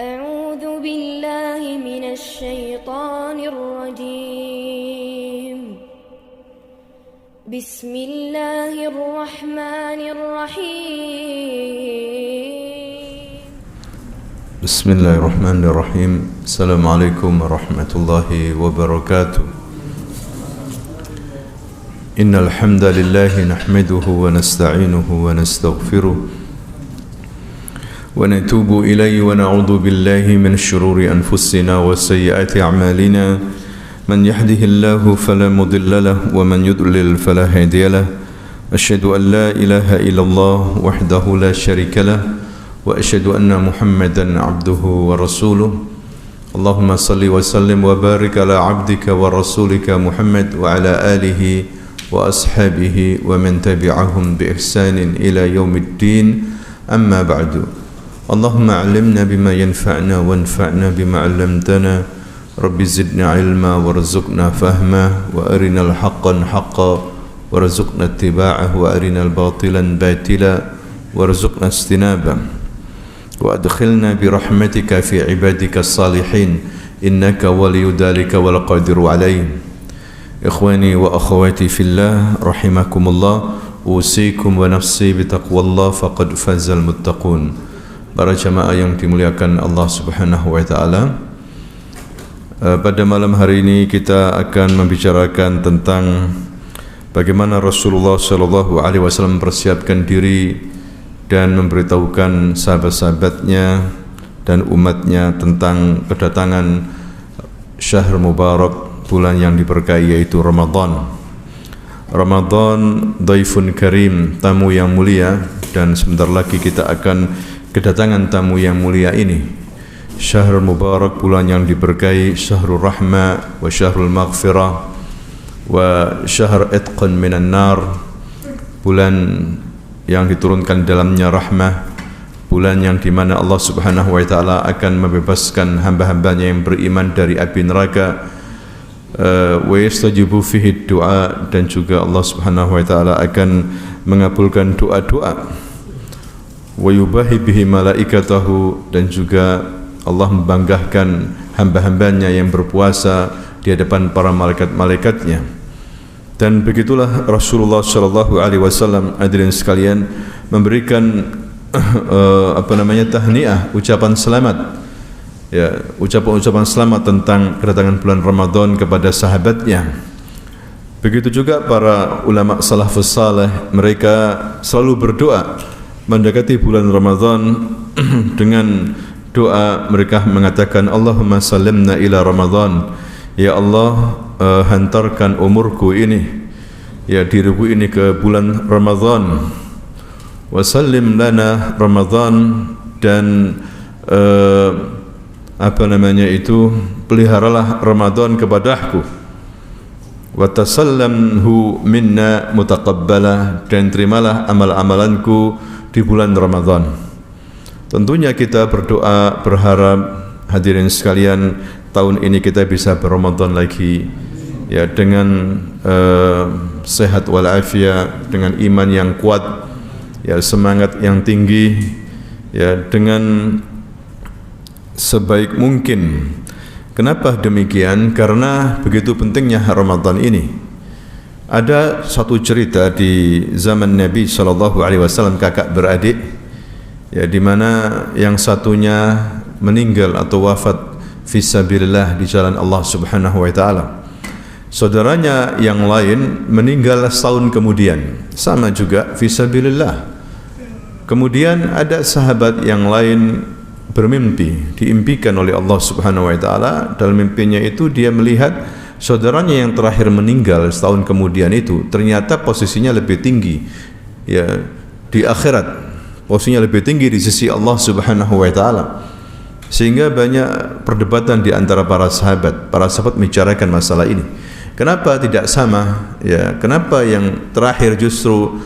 أعوذ بالله من الشيطان الرجيم بسم الله الرحمن الرحيم بسم الله الرحمن الرحيم السلام عليكم ورحمة الله وبركاته إن الحمد لله نحمده ونستعينه ونستغفره ونتوب إليه ونعوذ بالله من شرور أنفسنا وسيئات أعمالنا من يهده الله فلا مضل له ومن يضلل فلا هادي له أشهد أن لا إله إلا الله وحده لا شريك له وأشهد أن محمدا عبده ورسوله اللهم صل وسلم وبارك على عبدك ورسولك محمد وعلى آله وأصحابه ومن تبعهم بإحسان إلى يوم الدين أما بعد اللهم علمنا بما ينفعنا وانفعنا بما علمتنا رب زدنا علما وارزقنا فهما وأرنا الحق حقا وارزقنا اتباعه وأرنا الباطلا باطلا وارزقنا اجتنابه وأدخلنا برحمتك في عبادك الصالحين إنك ولي ذلك والقادر عليه إخواني وأخواتي في الله رحمكم الله أوصيكم ونفسي بتقوى الله فقد فاز المتقون. Para jamaah yang dimuliakan Allah Subhanahu wa taala, pada malam hari ini kita akan membicarakan tentang bagaimana Rasulullah sallallahu alaihi wasallam mempersiapkan diri dan memberitahukan sahabat-sahabatnya dan umatnya tentang kedatangan syahr mubarak, bulan yang diberkahi, yaitu Ramadan. Ramadan dhaifun karim, tamu yang mulia, dan sebentar lagi kita akan kedatangan tamu yang mulia ini. Syahr mubarak, bulan yang diberkahi, syahrul rahmah wa syahrul maghfirah wa syahr itqan minan nar, bulan yang diturunkan dalamnya rahmah, bulan yang dimana Allah Subhanahu wa taala akan membebaskan hamba-hambanya yang beriman dari api neraka, wa yastajibu fihi du'a, dan juga Allah Subhanahu wa taala akan mengabulkan doa-doa, wa yubahi bihi malaikatahu, dan juga Allah membanggakan hamba-hambanya yang berpuasa di hadapan para malaikat-malaikatnya. Dan begitulah Rasulullah sallallahu alaihi wasallam, hadirin sekalian, memberikan tahniah, ucapan selamat, ya, ucapan selamat tentang kedatangan bulan Ramadan kepada sahabatnya. Begitu juga para ulama salafus saleh, mereka selalu berdoa mendekati bulan Ramadan dengan doa mereka mengatakan, Allahumma salimna ila Ramadan, ya Allah, hantarkan umurku ini, ya, diriku ini ke bulan Ramadan, wa sallim lana Ramadan, dan peliharalah Ramadan kepadaku, wa tasallamhu minna mutaqabbalah, dan terimalah amal-amalanku di bulan Ramadan. Tentunya kita berdoa, berharap, hadirin sekalian, tahun ini kita bisa berRamadan lagi, ya, dengan sehat walafiat, dengan iman yang kuat, ya, semangat yang tinggi, ya, dengan sebaik mungkin. Kenapa demikian? Karena begitu pentingnya Ramadan ini. Ada satu cerita di zaman Nabi sallallahu alaihi wasallam, kakak beradik, ya, di mana yang satunya meninggal atau wafat fisabilillah di jalan Allah Subhanahu wa taala. Saudaranya yang lain meninggal setahun kemudian, sama juga fisabilillah. Kemudian ada sahabat yang lain bermimpi, diimpikan oleh Allah Subhanahu wa taala. Dalam mimpinya itu dia melihat saudaranya yang terakhir meninggal setahun kemudian itu ternyata posisinya lebih tinggi, ya, di akhirat, posisinya lebih tinggi di sisi Allah Subhanahu wa taala, sehingga banyak perdebatan di antara para sahabat. Para sahabat membicarakan masalah ini, kenapa tidak sama, ya, kenapa yang terakhir justru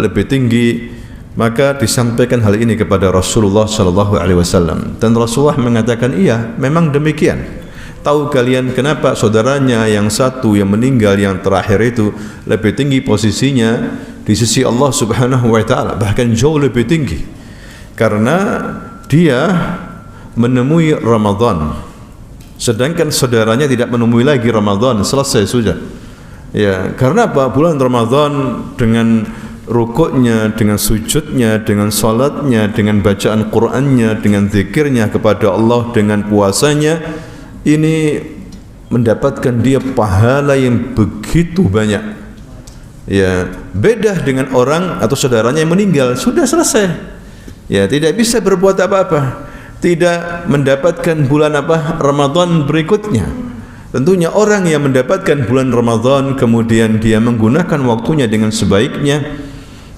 lebih tinggi. Maka disampaikan hal ini kepada Rasulullah sallallahu alaihi wasallam, dan Rasulullah mengatakan, iya, memang demikian. Tahu kalian kenapa saudaranya yang satu yang meninggal yang terakhir itu lebih tinggi posisinya di sisi Allah Subhanahu wa taala, bahkan jauh lebih tinggi, karena dia menemui Ramadan, sedangkan saudaranya tidak menemui lagi Ramadan, selesai sudah. Ya, karena apa? Bulan Ramadan dengan rukuknya, dengan sujudnya, dengan salatnya, dengan bacaan Qur'annya, dengan zikirnya kepada Allah, dengan puasanya, ini mendapatkan dia pahala yang begitu banyak. Ya, beda dengan orang atau saudaranya yang meninggal, sudah selesai. Ya, tidak bisa berbuat apa-apa, tidak mendapatkan bulan Ramadan berikutnya. Tentunya orang yang mendapatkan bulan Ramadan kemudian dia menggunakan waktunya dengan sebaiknya,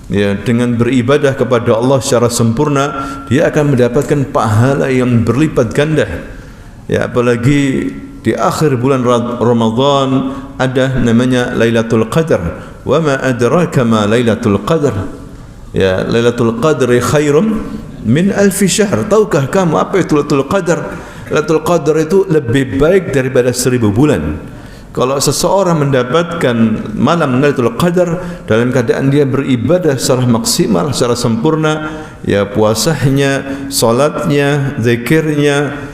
ya, dengan beribadah kepada Allah secara sempurna, dia akan mendapatkan pahala yang berlipat ganda. Ya, apalagi di akhir bulan Ramadan ada namanya Lailatul Qadar. Wa ma adraka ma Lailatul Qadar. Ya, Lailatul Qadri khairum min alfi syahr. Tahukah kamu apa itu Lailatul Qadar? Lailatul Qadar itu lebih baik daripada 1000 bulan. Kalau seseorang mendapatkan malam Lailatul Qadar dalam keadaan dia beribadah secara maksimal, secara sempurna, ya, puasanya, salatnya, zikirnya,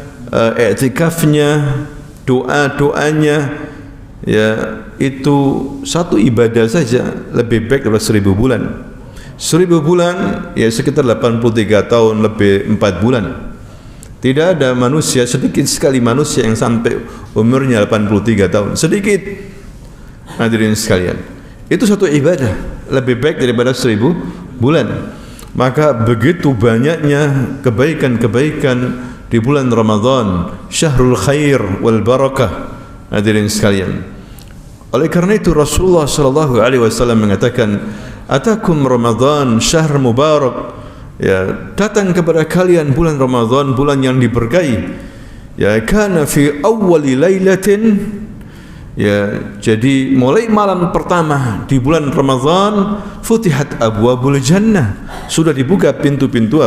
i'tikafnya, doa-doanya, ya, itu satu ibadah saja lebih baik daripada 1000 bulan. 1000 bulan ya sekitar 83 tahun lebih 4 bulan. Tidak ada manusia, sedikit sekali manusia yang sampai umurnya 83 tahun. Sedikit. Hadirin sekalian, itu satu ibadah lebih baik daripada 1000 bulan. Maka begitu banyaknya kebaikan-kebaikan di bulan Ramadan, syahrul khair wal barakah. Hadirin sekalian, oleh karena itu Rasulullah sallallahu alaihi wasallam mengatakan, atakum Ramadan syahr mubarak. Ya, datang kepada kalian bulan Ramadan, bulan yang diberkahi. Ya, kana fi awwali lailatin. Ya, jadi mulai malam pertama di bulan Ramadan futihat abwabul jannah, sudah dibuka pintu-pintu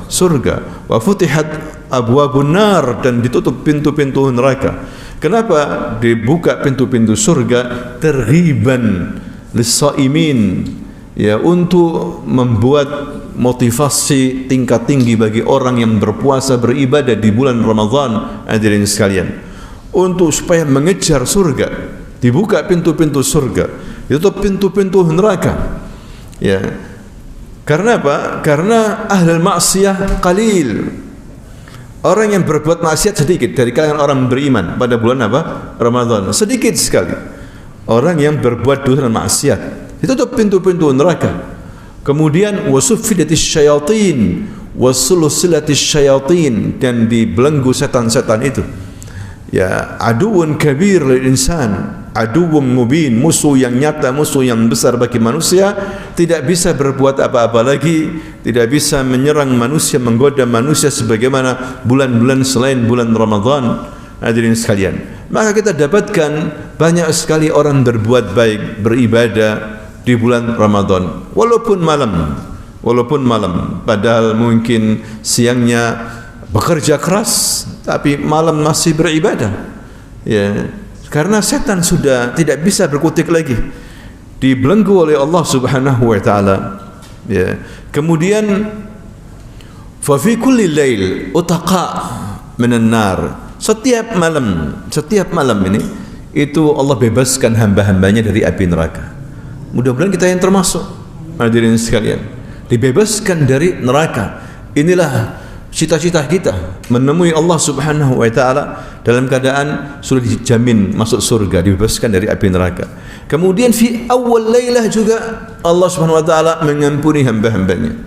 surga. Wa futihat abwabun nar, dan ditutup pintu-pintu neraka. Kenapa dibuka pintu-pintu surga? Terghiban lis-shaimin, ya, untuk membuat motivasi tingkat tinggi bagi orang yang berpuasa beribadah di bulan Ramadan. Hadirin sekalian, untuk supaya mengejar surga, dibuka pintu-pintu surga, ditutup pintu-pintu neraka. Ya, karena apa? Karena ahlul maksiyah qalil, orang yang berbuat maksiat sedikit dari kalangan orang beriman pada bulan Ramadan, sedikit sekali orang yang berbuat dosa dan maksiat. Ditutup pintu-pintu neraka. Kemudian wasuffidatis syayatin wasulsilatis syayatin, dan dibelenggu setan-setan itu. Ya, aduun kabir lil insan, aduun mubin, musuh yang nyata, musuh yang besar bagi manusia, tidak bisa berbuat apa-apa lagi, tidak bisa menyerang manusia, menggoda manusia sebagaimana bulan-bulan selain bulan Ramadan. Hadirin sekalian, maka kita dapatkan banyak sekali orang berbuat baik, beribadah di bulan Ramadan, walaupun malam, padahal mungkin siangnya bekerja keras, tapi malam masih beribadah. Ya, karena setan sudah tidak bisa berkutik lagi, dibelenggu oleh Allah Subhanahu wa taala. Ya, kemudian fa fi kulli lail utaqa minan nar. Setiap malam ini itu Allah bebaskan hamba-hambanya dari api neraka. Mudah-mudahan kita yang termasuk. Hadirin sekalian, dibebaskan dari neraka. Inilah cita-cita kita, menemui Allah Subhanahu wa taala dalam keadaan sudah dijamin masuk surga, dibebaskan dari api neraka. Kemudian fi awal lailah juga Allah Subhanahu wa taala mengampuni hamba-hambanya.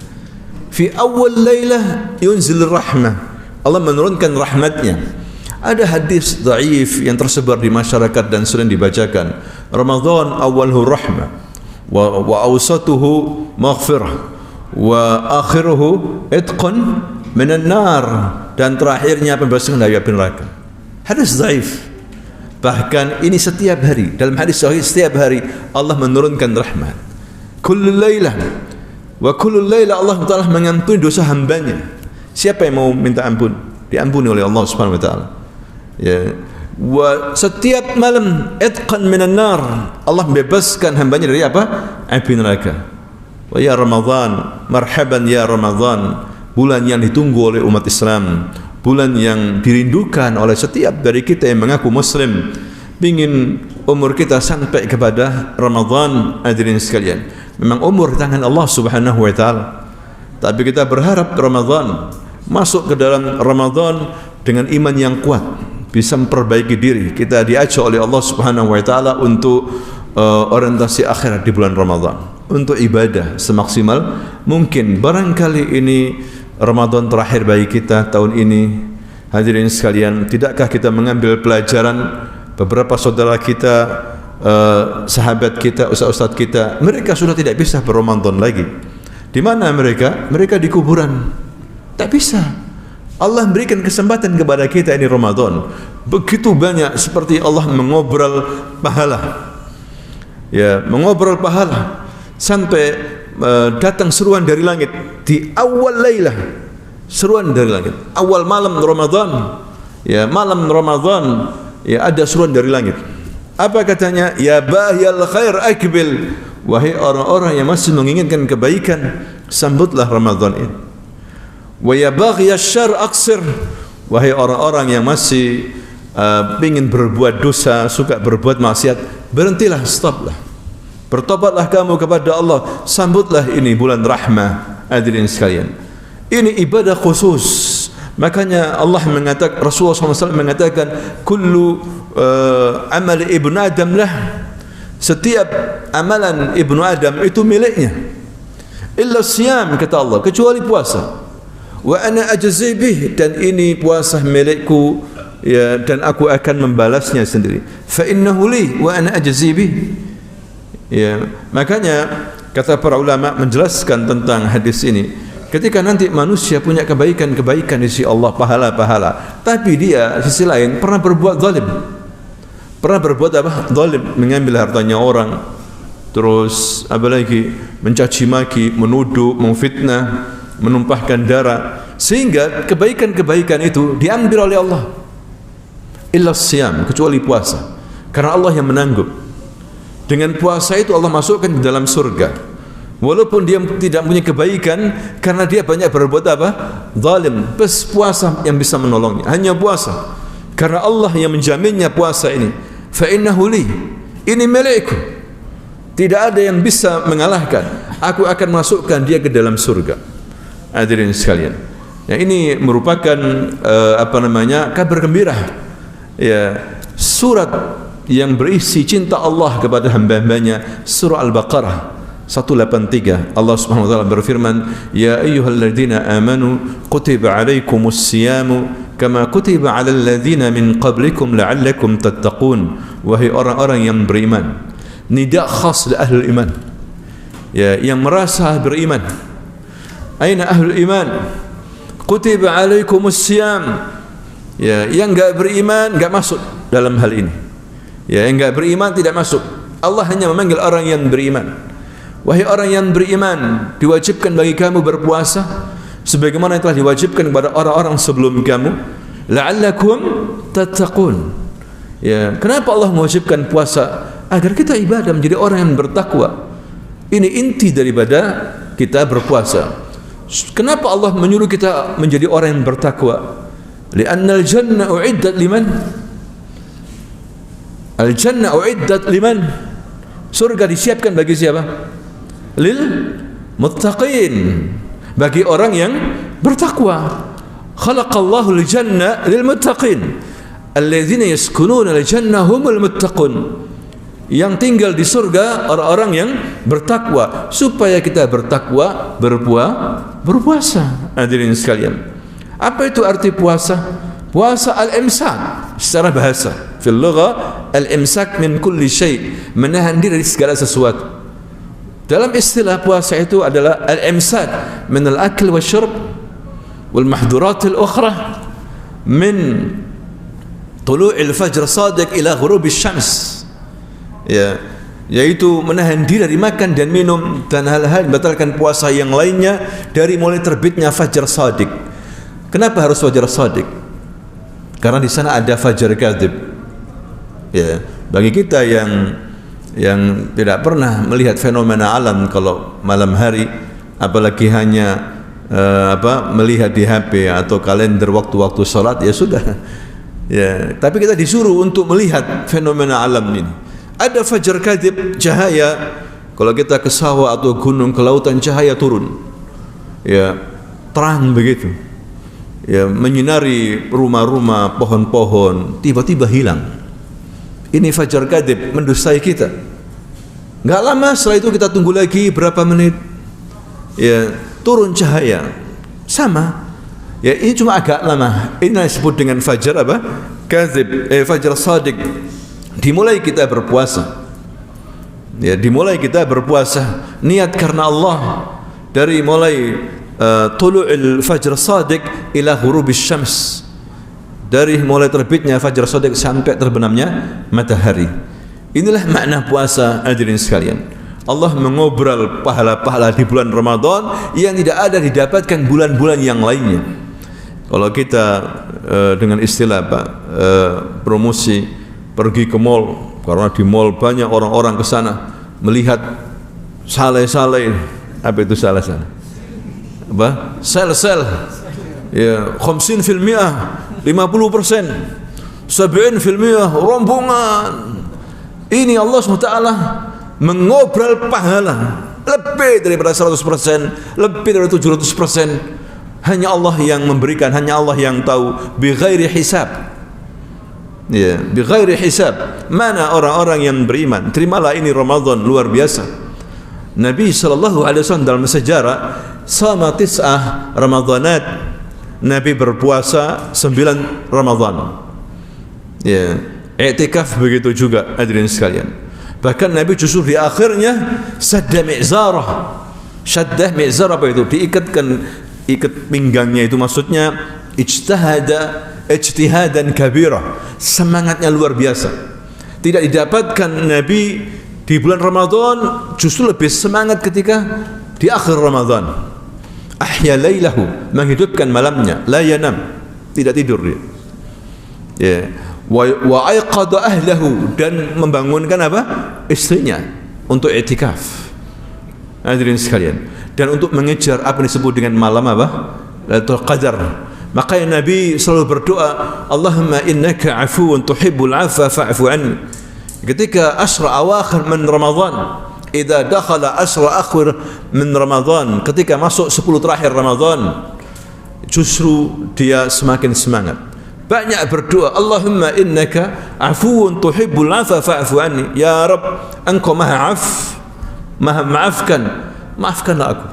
Fi awal lailah yunzil rahmah, Allah menurunkan rahmatnya. Ada hadis dhaif yang tersebar di masyarakat dan sering dibacakan. Ramadan awalhu rahmah wa awsatuhu maghfirah wa akhiruhu itqan minan nar, dan terakhirnya pembebasan dari api neraka. Hadis dhaif. Bahkan ini setiap hari, dalam hadis sahih setiap hari Allah menurunkan rahmat. Kullu lailah wa kullu laila Allah Ta'ala mengampuni dosa hambanya. Siapa yang mau minta ampun, diampuni oleh Allah Subhanahu wa taala. Ya, wa setiap malam itqan minan nar, Allah membebaskan hambanya dari apa? Api neraka. Wa ya Ramadan, marhaban ya Ramadan, bulan yang ditunggu oleh umat Islam, bulan yang dirindukan oleh setiap dari kita yang mengaku muslim. Ingin umur kita sampai kepada Ramadan, hadirin sekalian. Memang umur di tangan Allah Subhanahu wa taala. Tapi kita berharap Ramadan, masuk ke dalam Ramadan dengan iman yang kuat, bisa memperbaiki diri. Kita diajak oleh Allah Subhanahu wa taala untuk orientasi akhirat di bulan Ramadan, untuk ibadah semaksimal mungkin. Barangkali ini Ramadan terakhir bagi kita tahun ini. Hadirin sekalian, tidakkah kita mengambil pelajaran beberapa saudara kita, sahabat kita, ustaz-ustaz kita, mereka sudah tidak bisa berRamadan lagi. Di mana mereka? Mereka di kuburan. Tak bisa. Allah berikan kesempatan kepada kita ini Ramadan. Begitu banyak seperti Allah mengobrol pahala. Ya, mengobrol pahala sampai datang seruan dari langit di awal lailah. Seruan dari langit. Awal malam Ramadan. Ya, malam Ramadan, ya, ada seruan dari langit. Apa katanya? Ya bahyal khair akbil. Wahai orang-orang yang masih menginginkan kebaikan, sambutlah Ramadan ini. Wa ya baghiyasy syarr aqsir. Wahai orang-orang yang masih ingin berbuat dosa, suka berbuat maksiat, berhentilah, stoplah. Bertobatlah kamu kepada Allah, sambutlah ini bulan rahmah. Hadirin sekalian, ini ibadah khusus. Makanya Allah mengatakan, Rasulullah SAW mengatakan, kullu amal ibnu Adam lah. Setiap amalan ibnu Adam itu miliknya. Illa siyam, kata Allah, kecuali puasa. Wa ana ajzi bih, dan ini puasa milikku, ya, dan aku akan membalasnya sendiri. Fa innahu li wa ana ajzi bih. Ya, makanya kata para ulama menjelaskan tentang hadis ini, ketika nanti manusia punya kebaikan-kebaikan di sisi Allah, pahala-pahala, tapi dia sisi lain pernah berbuat zalim. Pernah berbuat apa? Zalim, mengambil hartanya orang, terus apa lagi? Mencaci maki, menuduh, memfitnah, menumpahkan darah, sehingga kebaikan-kebaikan itu diambil oleh Allah. Illa siyam, kecuali puasa. Karena Allah yang menanggung. Dengan puasa itu Allah masukkan ke dalam surga. Walaupun dia tidak punya kebaikan, karena dia banyak berbuat apa? Zalim. Bes puasa yang bisa menolongnya, hanya puasa. Karena Allah yang menjaminnya puasa ini. Fa innahu li, ini milikku. Tidak ada yang bisa mengalahkan. Aku akan masukkan dia ke dalam surga. Hadirin sekalian, ya, ini merupakan kabar gembira. Ya, surat yang berisi cinta Allah kepada hamba-hambanya, surah Al-Baqarah 183. Allah Subhanahu wa taala berfirman, ya ayyuhalladzina amanu kutiba alaikumus siyamu kama kutiba alal ladzina min qablikum la'allakum tattaqun. Wahai orang-orang yang beriman. Nida khas li ahli iman, ya, yang merasa beriman. Aina ahlul iman? Kutiba alaikumus siyam. Ya, yang enggak beriman enggak masuk dalam hal ini. Ya, yang enggak beriman tidak masuk. Allah hanya memanggil orang yang beriman. Wahai orang yang beriman, diwajibkan bagi kamu berpuasa sebagaimana yang telah diwajibkan kepada orang-orang sebelum kamu, la'allakum tattaqun. Ya, kenapa Allah mewajibkan puasa? Agar kita ibadah, menjadi orang yang bertakwa. Ini inti daripada kita berpuasa. Kenapa Allah menyuruh kita menjadi orang yang bertakwa? Li'annal jannah u'iddat liman? Al-jannah u'iddat liman? Surga disiapkan bagi siapa? Lil muttaqin, bagi orang yang bertakwa. Khalaqallahu al-jannah lil muttaqin alladzina yaskununa al-jannah humul muttaqun. Yang tinggal di surga orang-orang yang bertakwa. Supaya kita bertakwa, berpuasa. Hadirin sekalian, apa itu arti puasa? Puasa al-imsak secara bahasa. Fil lugha al-imsak min kulli syai', menahan diri dari segala sesuatu. Dalam istilah puasa itu adalah al-imsak min al-akl wasyurb wal mahdurat al-ukhra min tulu'il fajr sadiq ila ghurubish syams. Ya, yaitu menahan diri dari makan dan minum dan hal-hal membatalkan puasa yang lainnya dari mulai terbitnya fajar shadiq. Kenapa harus fajar shadiq? Karena di sana ada fajar kadzib. Ya, bagi kita yang tidak pernah melihat fenomena alam, kalau malam hari apalagi hanya melihat di HP atau kalender waktu-waktu sholat, ya sudah. Ya, tapi kita disuruh untuk melihat fenomena alam ini. Ada fajar kadhib, cahaya. Kalau kita ke sawah atau gunung, ke lautan, cahaya turun. Ya, terang begitu. Ya, menyinari rumah-rumah, pohon-pohon, tiba-tiba hilang. Ini fajar kadhib, mendustai kita. Enggak lama setelah itu kita tunggu lagi berapa menit. Ya, turun cahaya. Sama. Ya, ini cuma agak lama. Ini disebut dengan fajar apa? Kadzib, fajar shadiq. Dimulai kita berpuasa. Ya, dimulai kita berpuasa niat karena Allah dari mulai tulu'il fajr shadiq ila ghurubis syams. Dari mulai terbitnya fajar shadiq sampai terbenamnya matahari. Inilah makna puasa, hadirin sekalian. Allah mengobrol pahala-pahala di bulan Ramadan yang tidak ada didapatkan bulan-bulan yang lainnya. Kalau kita dengan istilah promosi, pergi ke mall, karena di mall banyak orang-orang ke sana melihat saleh-saleh. Apa itu saleh-saleh? Apa? Sel-sel. Ya, 50%, 50%, 70%, rombongan. Ini Allah SWT mengobrol pahala lebih daripada 100%, lebih dari 700%. Hanya Allah yang memberikan, hanya Allah yang tahu, bi ghairi hisab. Ya, bi ghairi hisab. Mana orang-orang yang beriman? Terimalah ini Ramadan luar biasa. Nabi SAW dalam sejarah sama 9 Ramadanat, Nabi berpuasa 9 Ramadan. Ya, i'tikaf begitu juga, hadirin sekalian. Bahkan Nabi justru di akhirnya sadda mi'zarah. Saddah mi'zarah apa itu? Ikat pinggangnya, itu maksudnya ijtihadan kabira, semangatnya luar biasa. Tidak didapatkan Nabi di bulan Ramadan, justru lebih semangat ketika di akhir Ramadan. Ahya lailahu, menghidupkan malamnya, la yanam, tidak tidur dia. Ya, wa aiqadha ahlahu, dan membangunkan apa? Istrinya untuk i'tikaf. Hadirin sekalian, dan untuk mengejar apa yang disebut dengan malam apa? Lailatul Qadar. Maka Nabi selalu berdoa, Allahumma innaka afuwun tuhibbul afwa fa'fu anni. Ketika asra awakhir min Ramadan, idza dakhala asra akhir min Ramadan, ketika masuk 10 terakhir Ramadan, justru dia semakin semangat. Banyak berdoa, Allahumma innaka afuwun tuhibbul afwa fa'fu anni. Ya Rabb, Engkau Maha Af, Maha maafkan, maafkanlah aku.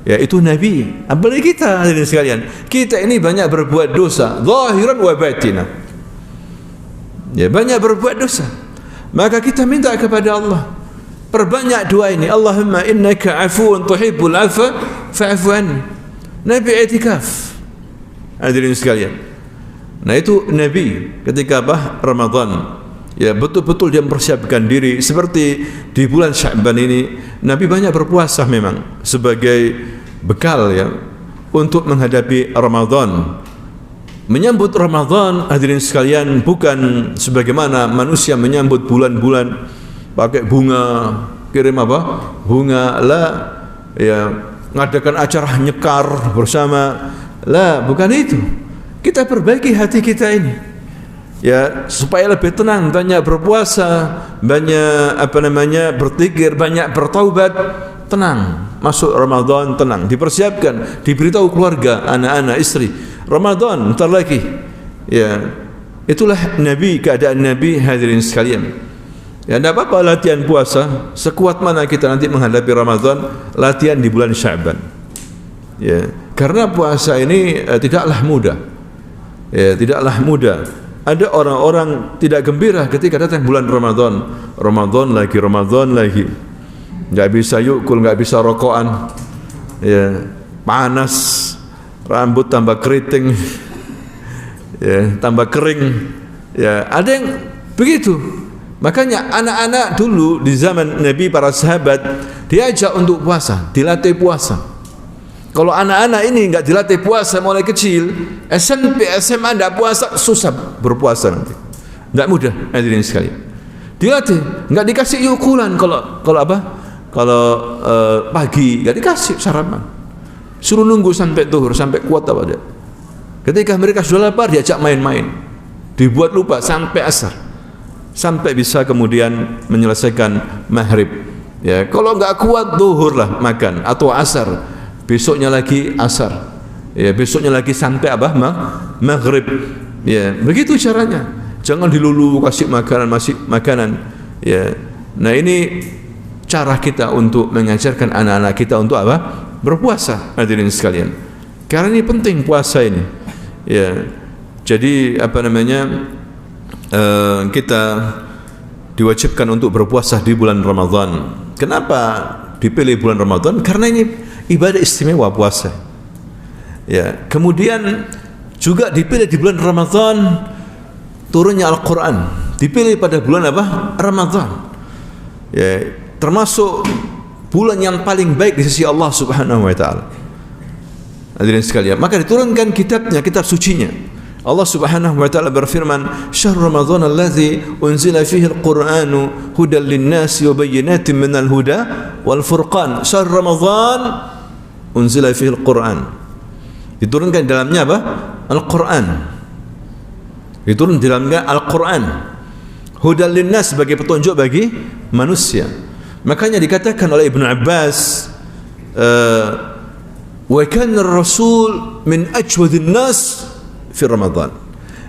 Ya, itu Nabi. Apalagi kita, hadirin sekalian, kita ini banyak berbuat dosa, zahiran wa batina. Ya, banyak berbuat dosa. Maka kita minta kepada Allah, perbanyak doa ini, Allahumma innaka afuwun tuhibbul afwa fa'fu anni. Nabi i'tikaf, hadirin sekalian. Nah, itu Nabi ketika apa? Ramadan. Ya, betul-betul dia mempersiapkan diri. Seperti di bulan Sya'ban ini, Nabi banyak berpuasa memang sebagai bekal ya untuk menghadapi Ramadan. Menyambut Ramadan, hadirin sekalian, bukan sebagaimana manusia menyambut bulan-bulan pakai bunga, kirim apa? Bunga, lah ya, ngadakan acara nyekar bersama. Lah, bukan itu. Kita perbaiki hati kita ini. Ya, supaya lebih tenang, banyak berpuasa, banyak berzikir, banyak bertaubat, tenang. Masuk Ramadan tenang, dipersiapkan, diberitahu keluarga, anak-anak, istri, Ramadan bentar lagi. Ya, itulah Nabi, keadaan Nabi, hadirin sekalian. Ya, tidak apa-apa latihan puasa, sekuat mana kita nanti menghadapi Ramadan, latihan di bulan Sya'ban. Ya, karena puasa ini tidaklah mudah. Ya, tidaklah mudah. Ada orang-orang tidak gembira ketika datang bulan Ramadan. Ramadan lagi. Enggak bisa yukul, enggak bisa rokokan. Ya, panas, rambut tambah keriting. Ya, tambah kering. Ya, ada yang begitu. Makanya anak-anak dulu di zaman Nabi, para sahabat diajak untuk puasa, dilatih puasa. Kalau anak-anak ini enggak dilatih puasa mulai kecil, SMP, SMA enggak puasa, susah berpuasa nanti. Enggak mudah, hadirin sekalian. Dilatih, enggak dikasih yukulan kalau apa? Kalau pagi enggak dikasih sarapan. Suruh nunggu sampai zuhur, sampai kuat apa dia. Ketika mereka sudah lapar, diajak main-main, dibuat lupa sampai asar, sampai bisa kemudian menyelesaikan maghrib. Ya, kalau nggak kuat zuhur lah makan, atau asar, besoknya lagi asar, ya besoknya lagi sampai apa? Maghrib. Ya, begitu caranya. Jangan dilulu kasih makanan. Ya, nah ini cara kita untuk mengajarkan anak-anak kita untuk apa? Berpuasa, hadirin sekalian. Karena ini penting puasa ini. Ya, jadi apa namanya? Kita diwajibkan untuk berpuasa di bulan Ramadan. Kenapa dipilih bulan Ramadan? Karena ini ibadah istimewa puasa. Ya, kemudian juga dipilih di bulan Ramadan turunnya Al-Quran. Dipilih pada bulan apa? Ramadan. Ya, termasuk bulan yang paling baik di sisi Allah Subhanahu wa taala. Hadirin sekalian, maka diturunkan kitabnya, kitab sucinya. Allah Subhanahu wa taala berfirman, "Syahrul Ramadan allazi unzila fihi al-Qur'anu hudan lin-nasi wa bayyinatin minal huda wal furqan." Syahrul Ramadan unzila fihi al-Qur'an. Diturunkan di dalamnya apa? Al-Qur'an. Diturun di dalamnya Al-Qur'an. Hudan lin-nas, sebagai petunjuk bagi manusia. Makanya dikatakan oleh Ibnu Abbas, wa kana ar-rasul min ajwadin nas fi Ramadan.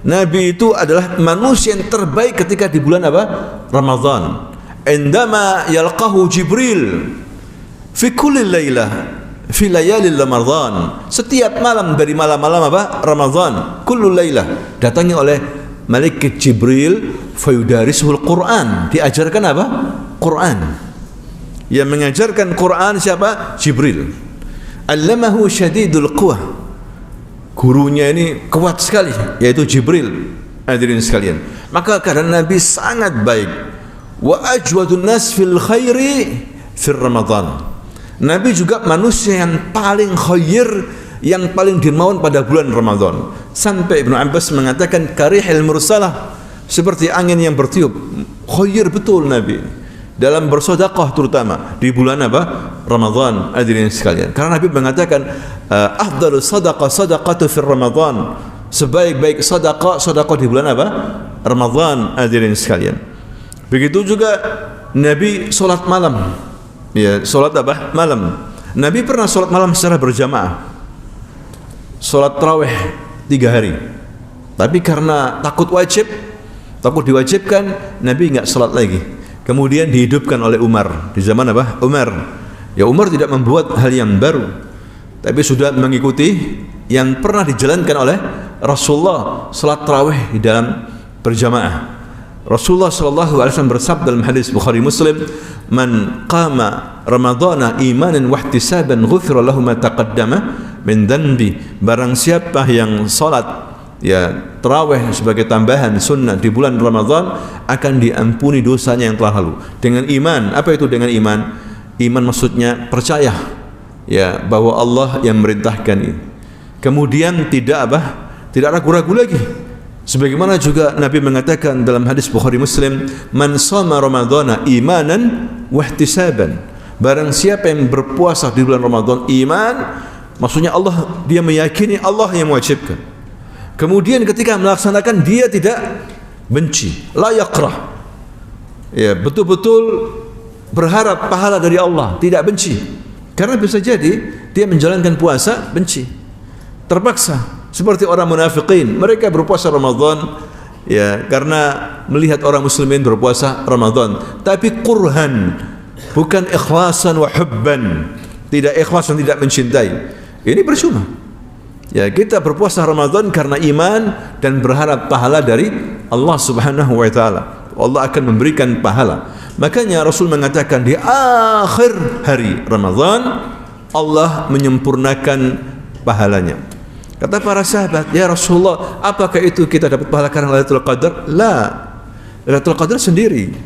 Nabi itu adalah manusia yang terbaik ketika di bulan apa? Ramadan. Indama yalqahu Jibril fi kulli lailah fi layalil Ramadan. Setiap malam dari malam-malam apa? Ramadan. Kullu lailah datangi oleh malaikat Jibril fayudarisuhul Quran. Diajarkan apa? Quran. Yang mengajarkan Quran siapa? Jibril. Allamahu syadidul quwah. Gurunya ini kuat sekali, yaitu Jibril. Hadirin sekalian, maka karena Nabi sangat baik. Wa ajwadun nas fil khairi fir Ramadan. Nabi juga manusia yang paling khair, yang paling dermawan pada bulan Ramadan. Sampai Ibnu Abbas mengatakan karihil mursalah, seperti angin yang bertiup. Khair betul Nabi dalam bersedekah, terutama di bulan apa? Ramadan. Hadirin sekalian, karena Nabi mengatakan afdalus sadaqah sadaqatu fir Ramadan. Sebaik-baik sedekah di bulan apa? Ramadan. Hadirin sekalian, begitu juga Nabi salat malam. Ya, salat apa? Malam. Nabi pernah salat malam secara berjamaah. Salat tarawih 3 hari. Tapi karena takut diwajibkan, Nabi enggak salat lagi. Kemudian dihidupkan oleh Umar di zaman apa? Umar. Ya, Umar tidak membuat hal yang baru, tapi sudah mengikuti yang pernah dijalankan oleh Rasulullah, salat tarawih di dalam berjamaah. Rasulullah sallallahu alaihi wasallam bersabda dalam hadis Bukhari Muslim, "Man qama Ramadhana imanan wa ihtisaban ghufira lahu ma taqaddama min dhanbi." Barang siapa yang salat ya tarawih sebagai tambahan sunnah di bulan Ramadan, akan diampuni dosanya yang telah lalu dengan iman. Apa itu dengan iman? Iman maksudnya percaya ya bahwa Allah yang memerintahkan ini. Kemudian tidak ragu-ragu lagi. Sebagaimana juga Nabi mengatakan dalam hadis Bukhari Muslim, "Man shoma Ramadhana imanan wa ihtisaban." Barang siapa yang berpuasa di bulan Ramadan iman, maksudnya dia meyakini Allah yang mewajibkan. Kemudian ketika melaksanakan dia tidak benci, la yakrah. Ya, betul-betul berharap pahala dari Allah, tidak benci. Karena bisa jadi dia menjalankan puasa benci, terpaksa. Seperti orang munafikin, mereka berpuasa Ramadan ya karena melihat orang muslimin berpuasa Ramadan, tapi kurhan, bukan ikhlasan wa hubban. Tidak ikhlas dan tidak mencintai. Ini percuma. Ya, kita berpuasa Ramadan karena iman dan berharap pahala dari Allah Subhanahu wa taala. Allah akan memberikan pahala. Makanya Rasul mengatakan di akhir hari Ramadan Allah menyempurnakan pahalanya. Kata para sahabat, "Ya Rasulullah, apakah itu kita dapat pahala karena Lailatul Qadar?" La. Lailatul Qadar sendiri.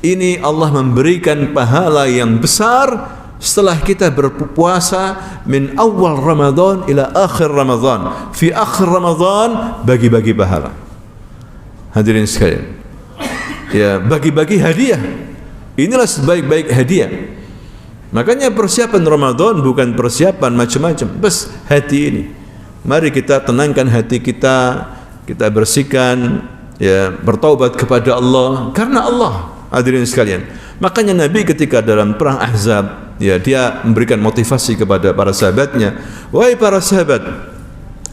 Ini Allah memberikan pahala yang besar setelah kita berpuasa min awal Ramadan ila akhir Ramadan. Fi akhir Ramadan bagi-bagi pahala. Hadirin sekalian, ya bagi-bagi hadiah. Inilah sebaik-baik hadiah. Makanya persiapan Ramadan bukan persiapan macam-macam. Bes hati ini. Mari kita tenangkan hati kita, kita bersihkan, ya, bertaubat kepada Allah karena Allah. Hadirin sekalian. Makanya Nabi ketika dalam perang Ahzab, ya, dia memberikan motivasi kepada para sahabatnya. Wahai para sahabat,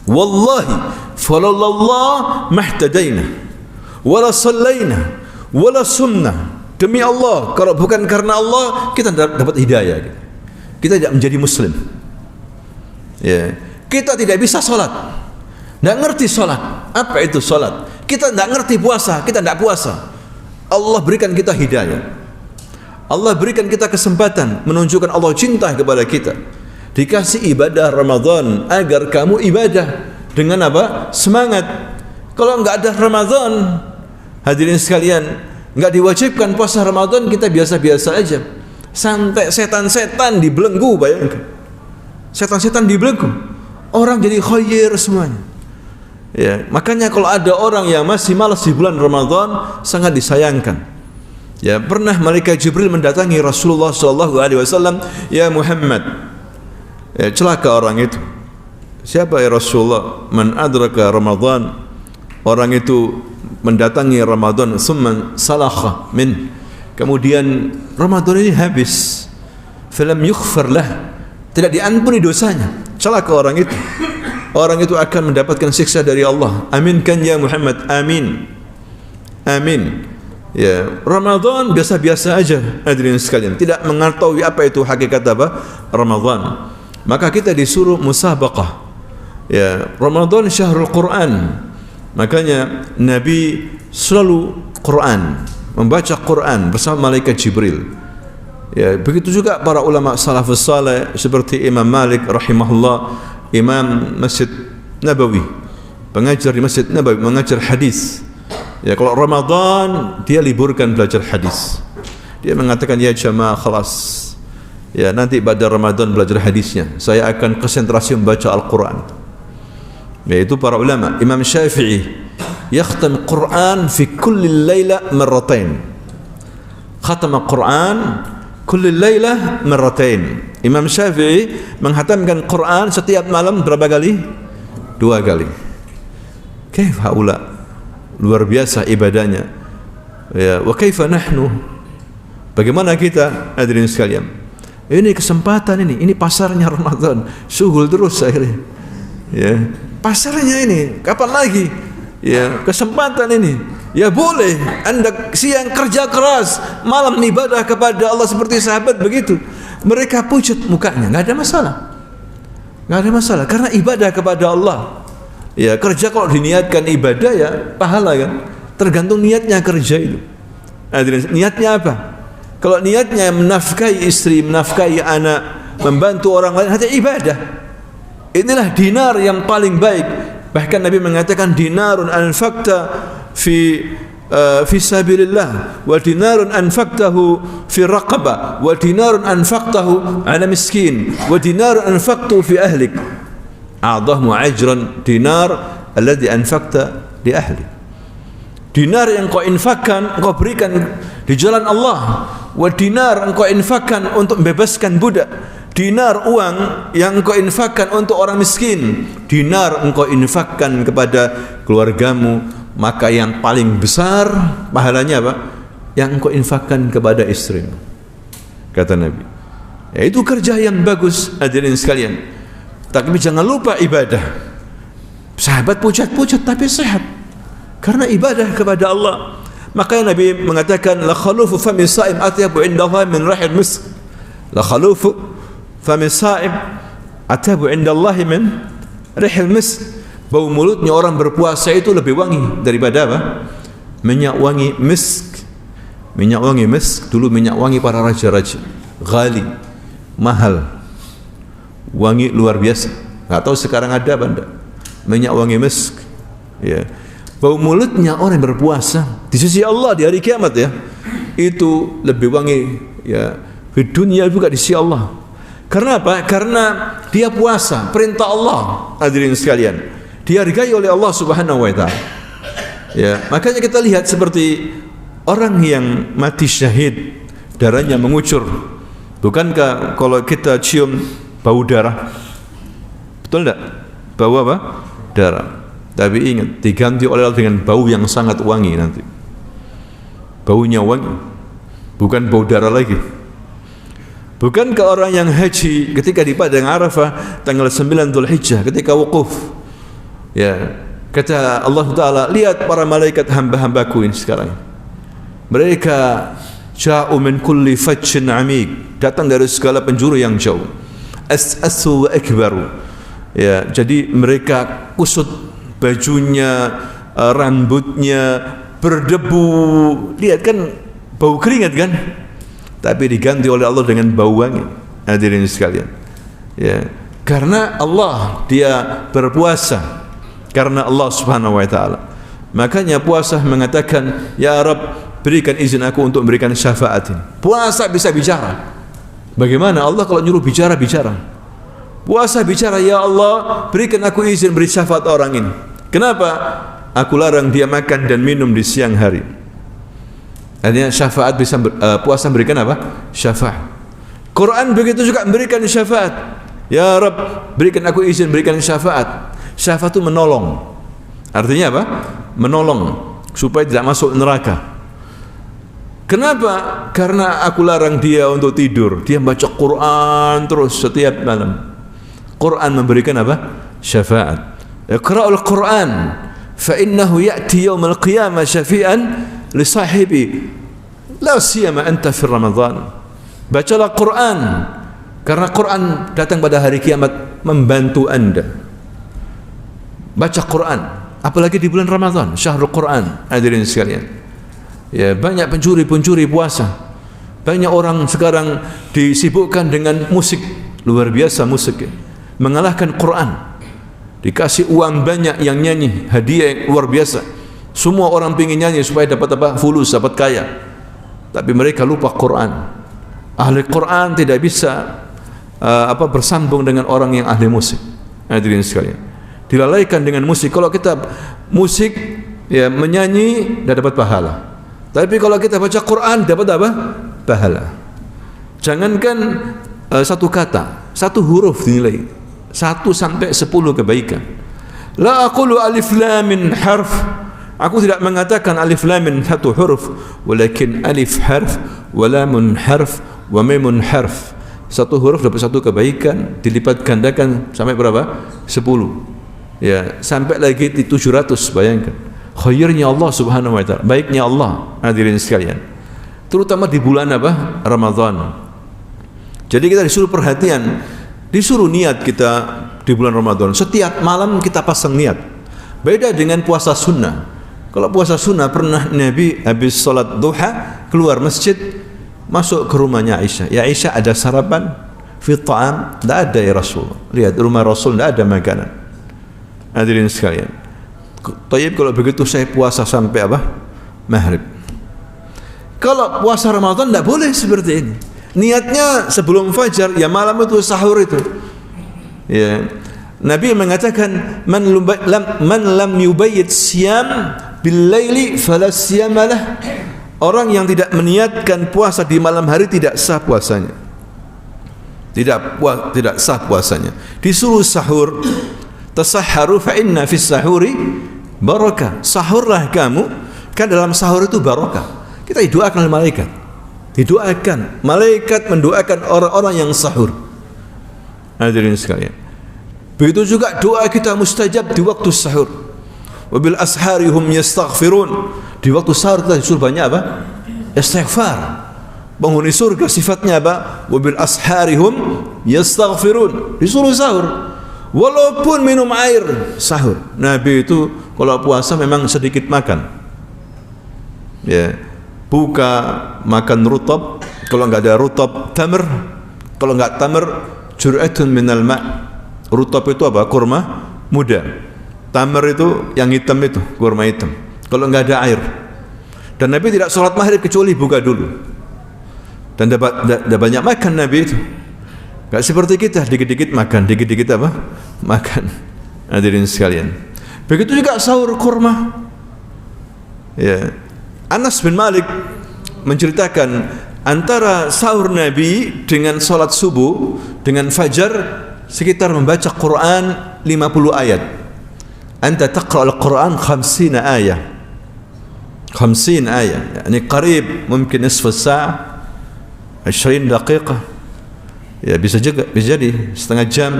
wallahi falallah mahtadaina wala sallaina wala sumna. Demi Allah, kalau bukan karena Allah, kita tidak dapat hidayah. Kita tidak menjadi muslim. Ya, kita tidak bisa sholat. Tidak ngerti sholat. Apa itu sholat? Kita tidak ngerti puasa. Kita tidak puasa. Allah berikan kita hidayah. Allah berikan kita kesempatan menunjukkan Allah cinta kepada kita. Dikasih ibadah Ramadan agar kamu ibadah dengan apa? Semangat. Kalau enggak ada Ramadan, hadirin sekalian, enggak diwajibkan puasa Ramadan, kita biasa-biasa aja. Santai, setan-setan dibelenggu, bayangkan. Setan-setan dibelenggu. Orang jadi khair semuanya. Ya, makanya kalau ada orang yang masih malas di bulan Ramadan, sangat disayangkan. Ya, pernah malaikat Jibril mendatangi Rasulullah SAW, ya Muhammad, ya, celaka orang itu. Siapa ya Rasulullah? Man adraka Ramadan, orang itu mendatangi Ramadan, summan salakha min, kemudian Ramadan ini habis, falam yughfar lah, tidak diampuni dosanya. Celaka orang itu. Orang itu akan mendapatkan siksa dari Allah. Aminkan ya Muhammad, amin. Amin. Ya, Ramadan biasa-biasa aja, hadirin sekalian, tidak mengetahui apa itu hakikat apa Ramadan. Maka kita disuruh musabaqah. Ya, Ramadan syahrul Quran. Makanya Nabi selalu Quran, membaca Quran bersama malaikat Jibril. Ya, begitu juga para ulama salafus saleh seperti Imam Malik rahimahullah, Imam Masjid Nabawi, pengajar di Masjid Nabawi, mengajar hadis. Ya, kalau Ramadan dia liburkan belajar hadis. Dia mengatakan, ya jamaah khalas, ya nanti pada Ramadan belajar hadisnya, saya akan konsentrasi membaca Al-Quran. Yaitu para ulama. Imam Syafi'i yakhtam Quran fi kulli layla marratain. Khatam Quran kulli layla marratain. Imam Syafi'i menghatamkan Quran setiap malam berapa kali? 2 kali. Kaif haula? Luar biasa ibadahnya. Ya, wa kaifa nahnu? Bagaimana kita, hadirin sekalian? Ini kesempatan ini pasarnya Ramadan. Syughul terus akhirnya. Ya, pasarnya ini kapan lagi? Ya, kesempatan ini. Ya boleh Anda siang kerja keras, malam ibadah kepada Allah seperti sahabat begitu. Mereka pucat mukanya, enggak ada masalah. Enggak ada masalah karena ibadah kepada Allah. Ya, kerja kalau diniatkan ibadah ya pahala kan. Tergantung niatnya kerja itu. Niatnya apa? Kalau niatnya menafkahi istri, menafkahi anak, membantu orang lain, hanya ibadah. Inilah dinar yang paling baik. Bahkan Nabi mengatakan dinarun anfaqta fi sabilillah, wa dinarun anfaqtahu fi raqabah, wa dinarun anfaqtahu ala miskin, wa dinarun anfaqtahu fi ahlik. A'dhamu ajran dinar alladhi anfaqta li ahli. Dinar yang kau infakkan, kau berikan di jalan Allah. Wa dinar yang kau infakkan untuk membebaskan budak. Dinar uang yang engkau infakkan untuk orang miskin. Dinar engkau infakkan kepada keluargamu. Maka yang paling besar pahalanya apa? Yang engkau infakkan kepada istrimu, kata Nabi. Ya, itu kerja yang bagus, hadirin sekalian. Tapi jangan lupa ibadah. Sahabat pucat-pucat tapi sehat karena ibadah kepada Allah. Makanya Nabi mengatakan la khalufu fami sha'im atyabu indallahi min rahil misk. La khalufu fami sha'im atyabu indallahi min rahil misk. Bau mulutnya orang berpuasa itu lebih wangi daripada apa? Minyak wangi misk. Minyak wangi misk, dulu minyak wangi para raja-raja, ghali, mahal, wangi luar biasa. Nggak tahu sekarang ada apa enggak minyak wangi misk. Ya, bau mulutnya orang yang berpuasa di sisi Allah di hari kiamat ya itu lebih wangi ya di dunia juga di sisi Allah. Karena apa? Karena dia puasa perintah Allah, hadirin sekalian, dihargai oleh Allah Subhanahu wa taala. Ya, makanya kita lihat seperti orang yang mati syahid, darahnya mengucur, Bukankah kalau kita cium bau darah, betul tidak? Bau apa? Darah. Tapi ingat, diganti oleh Allah dengan bau yang sangat wangi nanti. Baunya wangi, bukan bau darah lagi. Bukankah orang yang haji ketika di Padang Arafah tanggal 9 Dzulhijjah ketika wukuf, ya, kata Allah Ta'ala, lihat para malaikat hamba-hambaku ini sekarang, mereka ja'u min kulli fajjin amik, datang dari segala penjuru yang jauh, as'asu wa akbaru, ya, jadi mereka kusut bajunya, rambutnya berdebu, lihat kan bau keringat kan, tapi diganti oleh Allah dengan bau wangi. Hadirin sekalian, ya, karena Allah dia berpuasa, karena Allah Subhanahu wa taala. Makanya puasa mengatakan, ya Rabb, berikan izin aku untuk memberikan syafaatin. Puasa bisa bicara. Bagaimana Allah kalau nyuruh bicara? Puasa bicara, ya Allah, berikan aku izin beri syafaat orang ini. Kenapa? Aku larang dia makan dan minum di siang hari. Artinya syafaat bisa puasa memberikan apa? Syafaat. Quran begitu juga memberikan syafaat. Ya Rabb, berikan aku izin berikan syafaat. Syafaat itu menolong. Artinya apa? Menolong supaya tidak masuk neraka. Kenapa? Karena aku larang dia untuk tidur. Dia baca Quran terus setiap malam. Quran memberikan apa? Syafaat. Iqra'ul Quran fa innahu ya'ti yaumal qiyamah syafi'an li sahibi la siyama anta fi Ramadan. Bacalah Quran karena Quran datang pada hari kiamat membantu Anda. Baca Quran, apalagi di bulan Ramadan, Syahrul Quran. Hadirin sekalian, ya, banyak pencuri puasa. Banyak orang sekarang disibukkan dengan musik, luar biasa musik, ya. Mengalahkan Quran. Dikasih uang banyak yang nyanyi, hadiah yang luar biasa. Semua orang ingin nyanyi supaya dapat apa? Fulus, dapat kaya. Tapi mereka lupa Quran. Ahli Quran tidak bisa bersambung dengan orang yang ahli musik. Hadirin sekalian, dilalaikan dengan musik. Kalau kita musik, ya, menyanyi tidak dapat pahala. Tapi kalau kita baca Quran dapat apa? Pahala. Jangankan satu kata, satu huruf dinilai 1 sampai 10 kebaikan. La aqulu alif lam min harf. Aku tidak mengatakan alif lam min satu huruf, walakin alif harf wa lamun harf wa mimun harf. Satu huruf dapat satu kebaikan, dilipat gandakan sampai berapa? 10. Ya, sampai lagi di 700, bayangkan. Khairnya Allah Subhanahu wa taala, baiknya Allah. Hadirin sekalian, terutama di bulan apa? Ramadan. Jadi kita disuruh perhatian, disuruh niat kita di bulan Ramadan. Setiap malam kita pasang niat. Beda dengan puasa sunnah. Kalau puasa sunnah, pernah Nabi habis salat duha keluar masjid, masuk ke rumahnya Aisyah. Ya Aisyah, ada sarapan? Fi ta'am? Tidak ada ya Rasul. Lihat, rumah Rasul tidak ada makanan. Hadirin sekalian, tayyib, kalau begitu saya puasa sampai apa? Maghrib. Kalau puasa Ramadan tidak boleh seperti ini. Niatnya sebelum fajar, ya malam itu sahur itu. Ya, Nabi mengatakan man lam yubayyit siyam bil laili fala siyamalah. Orang yang tidak meniatkan puasa di malam hari tidak sah puasanya. Tidak sah puasanya. Disuruh sahur. Tasahharu fa inna fis sahuri barakah. Sahurlah kamu, kan dalam sahur itu barakah. Kita didoakan oleh malaikat. Didoakan, malaikat mendoakan orang-orang yang sahur. Hadirin sekalian, begitu juga doa kita mustajab di waktu sahur. Wabil asharihum yastaghfirun. Di waktu sahur kita disuruh banyak apa? Istighfar. Penghuni surga sifatnya apa? Wabil asharihum yastaghfirun. Disuruh sahur. Walaupun minum air sahur. Nabi itu kalau puasa memang sedikit makan. Ya, buka makan rutab. Kalau enggak ada rutab, tamr. Kalau enggak tamr, jur'atun minal ma'. Rutab itu apa? Kurma muda. Tamr itu yang hitam itu, kurma hitam. Kalau enggak ada air. Dan Nabi tidak sholat maghrib kecuali buka dulu. Dan dah banyak makan Nabi itu. Enggak seperti kita, dikit-dikit makan, dikit-dikit apa? Makan. Hadirin sekalian, begitu juga sahur kurma. Ya, Anas bin Malik menceritakan antara sahur Nabi dengan salat subuh dengan fajar sekitar membaca Quran 50 ayat. Anta taqra al-Quran 50 ayat. 50 ayat, yani qarib mungkin nisfu sa'ah, 20 daqiqah. Ya bisa jadi setengah jam.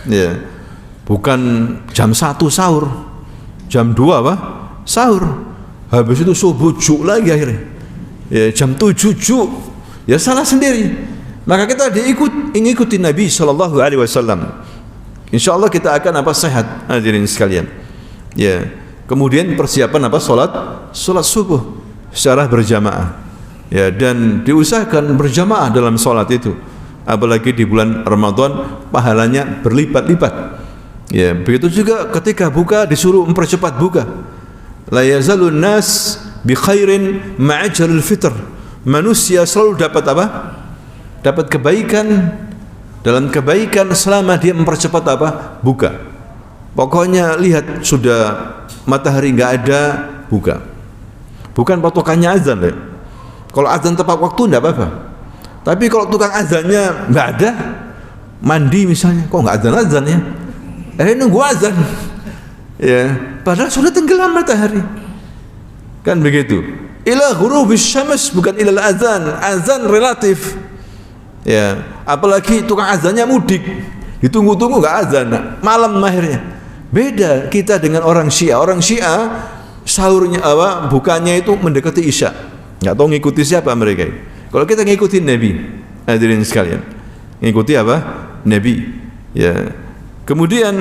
Ya. Bukan jam 1 sahur, jam 2 apa? Sahur. Habis itu subuh juk lagi akhirnya. Ya, jam 7 juk. Ya salah sendiri. Maka kita ikuti Nabi sallallahu alaihi wasallam. Insyaallah kita akan sehat hadirin sekalian. Ya. Kemudian persiapan salat subuh secara berjamaah. Ya, dan diusahakan berjamaah dalam salat itu. Apalagi di bulan Ramadan pahalanya berlipat-lipat. Ya, begitu juga ketika buka disuruh mempercepat buka. La yazalun nas bi khairin ma'ajalul fitr. Manusia selalu dapat apa? Dapat kebaikan, dalam kebaikan selama dia mempercepat apa? Buka. Pokoknya lihat sudah matahari enggak ada, buka. Bukan patokannya azan ya. Kalau azan tepat waktu enggak apa-apa. Tapi kalau tukang azannya enggak ada, mandi misalnya, kok enggak azan ya? Nunggu azan. Ya, padahal sudah tenggelam matahari. Kan begitu. Ila ghurubis syams bukan ila azan. Azan relatif. Ya, apalagi tukang azannya mudik. Ditunggu-tunggu enggak azan, malam akhirnya. Beda kita dengan orang Syiah. Orang Syiah sahurnya bukanya itu mendekati Isya. Enggak tahu ngikuti siapa mereka. Kalau kita ngikutin Nabi, hadirin sekalian. Ngikuti apa? Nabi. Ya. Kemudian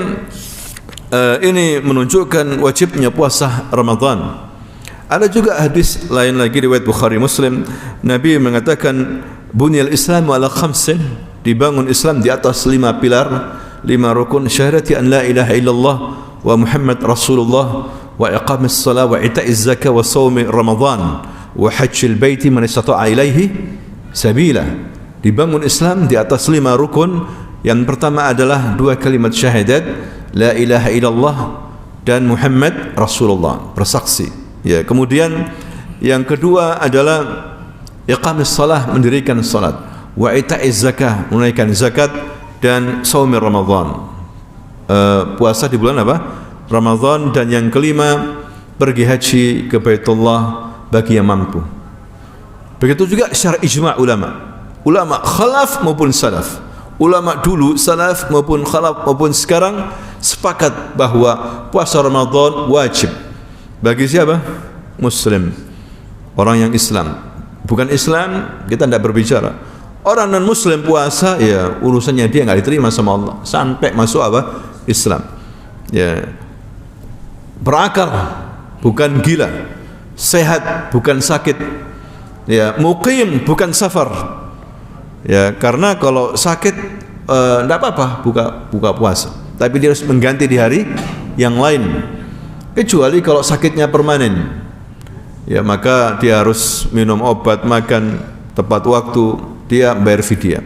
ini menunjukkan wajibnya puasa Ramadan. Ada juga hadis lain lagi riwayat Bukhari Muslim, Nabi mengatakan bunyal Islamu ala khamsin, dibangun Islam di atas 5 pilar, 5 rukun, syahadati an la ilaha illallah wa Muhammad Rasulullah wa iqamis shalah wa ita'iz zakah wa shaumi Ramadan wa hajjil baiti man istata'a ilaihi sabila. Dibangun Islam di atas 5 rukun. Yang pertama adalah 2 kalimat syahadat, la ilaha illallah dan Muhammad Rasulullah, bersaksi. Ya, kemudian yang kedua adalah iqamis shalah, mendirikan salat, wa ita'iz zakah, menunaikan zakat, dan shaum Ramadan, puasa di bulan apa? Ramadan. Dan yang kelima pergi haji ke Baitullah bagi yang mampu. Begitu juga secara ijma' ulama khalaf maupun salaf. Ulama dulu, salaf maupun khalaf maupun sekarang sepakat bahwa puasa Ramadan wajib bagi siapa? Muslim, orang yang Islam. Bukan Islam kita tidak berbicara. Orang non Muslim puasa, ya urusannya dia nggak diterima sama Allah sampai masuk apa? Islam. Ya, berakal bukan gila, sehat bukan sakit, ya muqim bukan safar. Ya, karena kalau sakit tidak apa-apa buka puasa, tapi dia harus mengganti di hari yang lain. Kecuali kalau sakitnya permanen, ya maka dia harus minum obat, makan tepat waktu, dia bayar fidyah.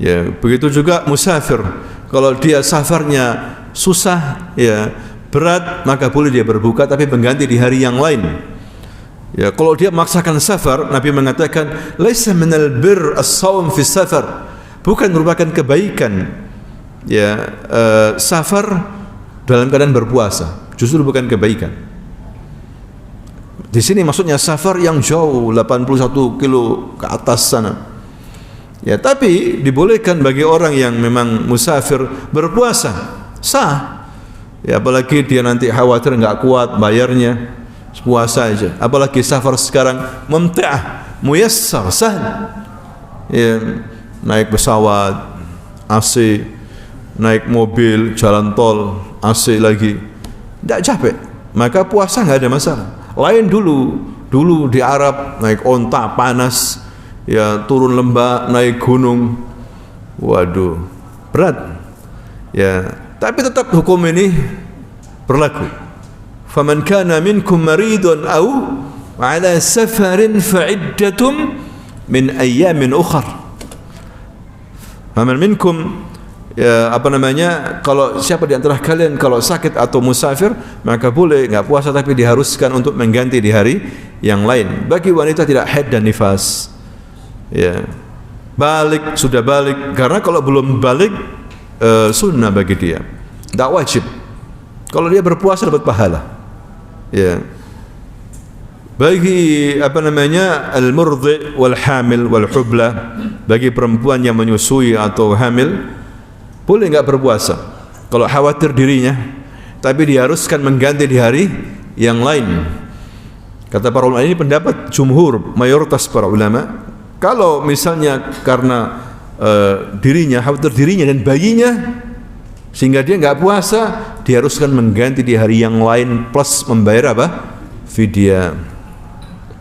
Ya, begitu juga musafir. Kalau dia safarnya susah, ya berat, maka boleh dia berbuka tapi mengganti di hari yang lain. Ya, kalau dia memaksakan safar, Nabi mengatakan laisa minal bir as-shaum fi safar, bukan merupakan kebaikan ya safar dalam keadaan berpuasa, justru bukan kebaikan. Di sini maksudnya safar yang jauh 81 kilo ke atas sana. Ya, tapi dibolehkan bagi orang yang memang musafir berpuasa, sah. Ya, apalagi dia nanti khawatir enggak kuat bayarnya, puasa aja. Apalagi safar sekarang mumta'ah, muyassar, sahal. Ya, naik pesawat AC, naik mobil jalan tol AC lagi, tidak capek, maka puasa nggak ada masalah. Lain dulu di Arab naik onta panas, ya turun lembah, naik gunung, waduh berat. Ya, tapi tetap hukum ini berlaku. Faman kana minkum maridun aw ala safarin fa'iddatum min ayyamin ukhar. Faman minkum, ya, kalau siapa di antara kalian kalau sakit atau musafir, maka boleh enggak puasa tapi diharuskan untuk mengganti di hari yang lain. Bagi wanita tidak haid dan nifas, ya, balik sudah balik, karena kalau belum balik sunnah bagi dia, tidak wajib. Kalau dia berpuasa dapat pahala, ya. Bagi al-murdhi wal hamil wal hubla, bagi perempuan yang menyusui atau hamil, boleh enggak berpuasa kalau khawatir dirinya, tapi diharuskan mengganti di hari yang lain. Kata para ulama, ini pendapat jumhur, mayoritas para ulama. Kalau misalnya karena dirinya, khawatir dirinya dan bayinya sehingga dia enggak puasa, diharuskan mengganti di hari yang lain plus membayar fidyah.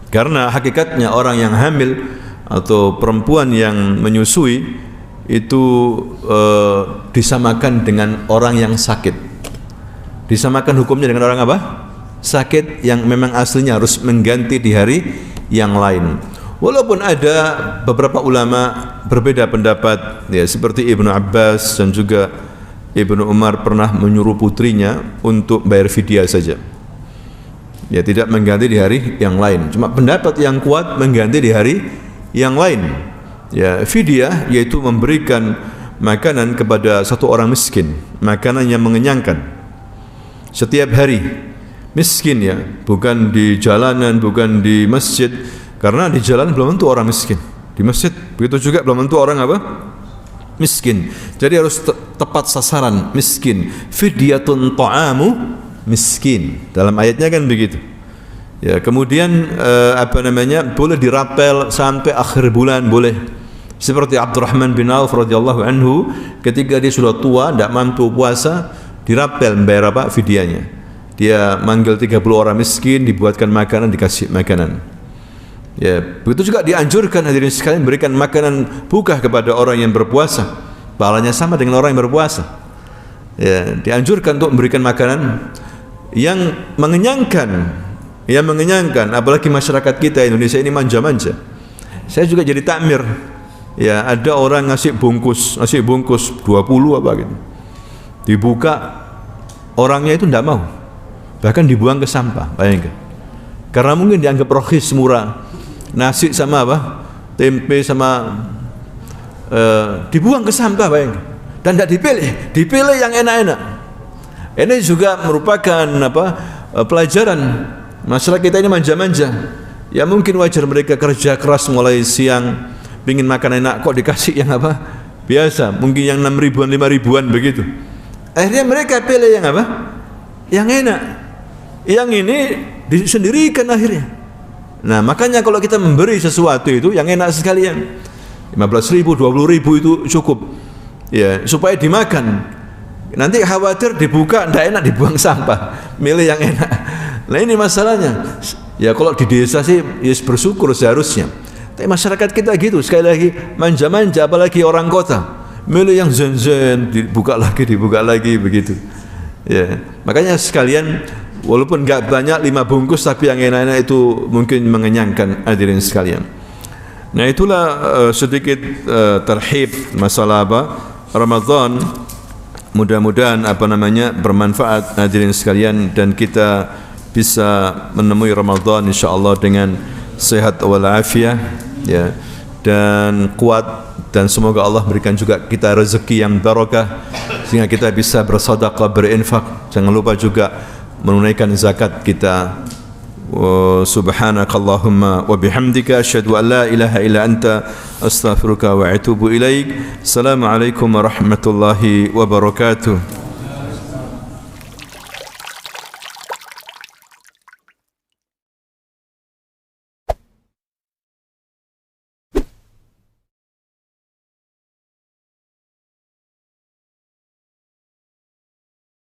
Karena hakikatnya orang yang hamil atau perempuan yang menyusui itu disamakan dengan orang yang sakit. Disamakan hukumnya dengan orang sakit yang memang aslinya harus mengganti di hari yang lain. Walaupun ada beberapa ulama berbeda pendapat, ya, seperti Ibnu Abbas dan juga Ibnu Umar pernah menyuruh putrinya untuk bayar fidyah saja, ya, tidak mengganti di hari yang lain. Cuma pendapat yang kuat mengganti di hari yang lain, ya, fidyah yaitu memberikan makanan kepada satu orang miskin, makanan yang mengenyangkan setiap hari. Miskin, ya, bukan di jalanan, bukan di masjid, karena di jalan belum tentu orang miskin, di masjid begitu juga belum tentu orang miskin. Jadi harus tepat sasaran, miskin. Fidyatun ta'amu miskin, dalam ayatnya kan begitu, ya. Kemudian boleh dirapel sampai akhir bulan, boleh. Seperti Abdurrahman bin Auf radhiyallahu anhu, ketika dia sudah tua tidak mampu puasa, dirapel membayar fidyahnya. Dia manggil 30 orang miskin, dibuatkan makanan, dikasih makanan, ya. Begitu juga dianjurkan hadirin sekalian berikan makanan buka kepada orang yang berpuasa, pahalanya sama dengan orang yang berpuasa, ya. Dianjurkan untuk memberikan makanan yang mengenyangkan, apalagi masyarakat kita Indonesia ini manja-manja. Saya juga jadi takmir, ya, ada orang ngasih bungkus 20 gitu, dibuka, orangnya itu tidak mau, bahkan dibuang ke sampah, bayangkan. Karena mungkin dianggap rokhis, murah, nasi sama tempe sama dibuang ke sampah, bayangkan. Dan tidak dipilih yang enak-enak. Ini juga merupakan pelajaran. Masyarakat kita ini manja-manja, ya, mungkin wajar mereka kerja keras mulai siang, ingin makan enak, kok dikasih yang biasa, mungkin yang 6 ribuan, 5 ribuan begitu. Akhirnya mereka pilih yang yang enak, yang ini disendirikan akhirnya. Nah, makanya kalau kita memberi sesuatu itu yang enak sekalian, 15.000, 20.000 itu cukup, ya, supaya dimakan. Nanti khawatir dibuka tidak enak, dibuang sampah, milih yang enak. Nah, ini masalahnya. Ya, kalau di desa sih ya bersyukur seharusnya. Tapi masyarakat kita gitu, sekali lagi manja-manja, apalagi orang kota, milih yang zen-zen, dibuka lagi begitu, ya. Makanya sekalian, walaupun enggak banyak 5 bungkus, tapi yang enak-enak itu mungkin mengenyangkan hadirin sekalian. Nah, itulah sedikit terhib masalah Ramadan. Mudah-mudahan bermanfaat hadirin sekalian, dan kita bisa menemui Ramadan insyaallah dengan sehat walafiat, ya, dan kuat, dan semoga Allah berikan juga kita rezeki yang barakah sehingga kita bisa bersedekah, berinfak. Jangan lupa juga menunaikan zakat kita. Subhanakallahumma wa bihamdika asyhadu an la ilaha illa anta astaghfiruka wa atubu ilaik. Assalamualaikum warahmatullahi wabarakatuh.